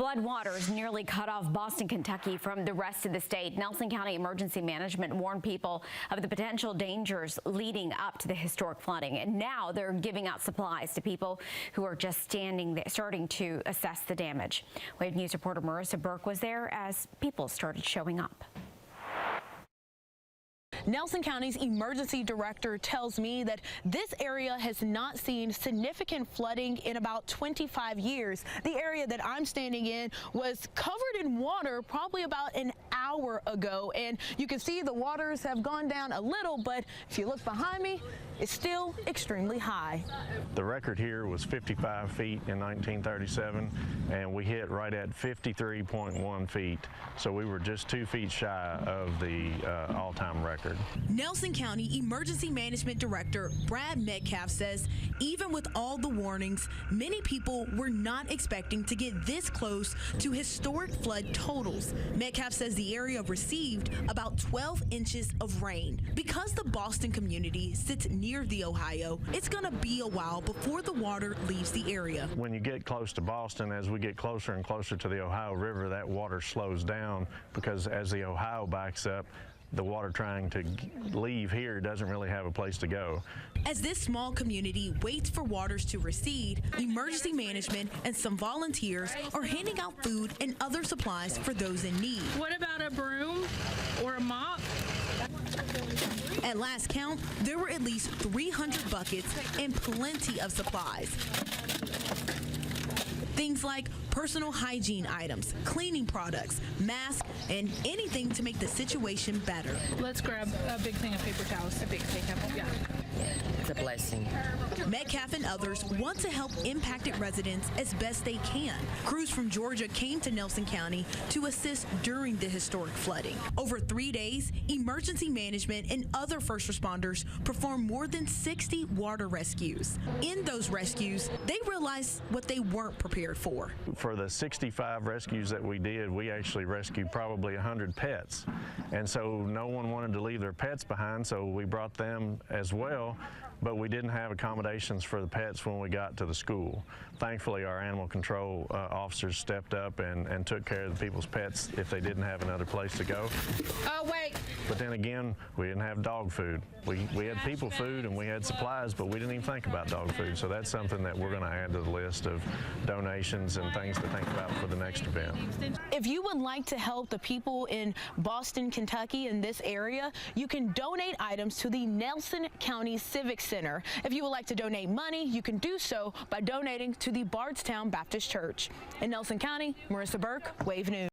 Floodwaters nearly cut off Boston, Kentucky from the rest of the state. Nelson County Emergency Management warned people of the potential dangers leading up to the historic flooding. And now they're giving out supplies to people who are just starting to assess the damage. Wave News reporter Marissa Burke was there as people started showing up. Nelson County's emergency director tells me that this area has not seen significant flooding in about 25 years. The area that I'm standing in was covered in water probably about an hour ago, and you can see the waters have gone down a little, but if you look behind me, it's still extremely high. The record here was 55 feet in 1937, and we hit right at 53.1 feet, so we were just 2 feet shy of the all-time record. Nelson County Emergency Management Director Brad Metcalf says even with all the warnings, many people were not expecting to get this close to historic flood totals. Metcalf says the area received about 12 inches of rain. Because the Boston community sits near the Ohio, it's going to be a while before the water leaves the area. When you get close to Boston, as we get closer and closer to the Ohio River, that water slows down because as the Ohio backs up, the water trying to leave here doesn't really have a place to go. As this small community waits for waters to recede, emergency management and some volunteers are handing out food and other supplies for those in need. What about a broom or a mop? At last count, there were at least 300 buckets and plenty of supplies. Things like personal hygiene items, cleaning products, masks, and anything to make the situation better. Let's grab a big thing of paper towels. A big thing of, yeah. It's a blessing. Metcalf and others want to help impacted residents as best they can. Crews from Georgia came to Nelson County to assist during the historic flooding. Over 3 days, emergency management and other first responders performed more than 60 water rescues. In those rescues, they realized what they weren't prepared for. For the 65 rescues that we did, we actually rescued probably 100 pets. And so no one wanted to leave their pets behind, so we brought them as well. But we didn't have accommodations for the pets when we got to the school. Thankfully, our animal control officers stepped up and took care of the people's pets if they didn't have another place to go. Oh, wait. But then again, we didn't have dog food. We had people food and we had supplies, but we didn't even think about dog food. So that's something that we're going to add to the list of donations and things to think about for the next event. If you would like to help the people in Boston, Kentucky, in this area, you can donate items to the Nelson County Civic Center. If you would like to donate money, you can do so by donating to the Bardstown Baptist Church. In Nelson County, Marissa Burke, Wave News.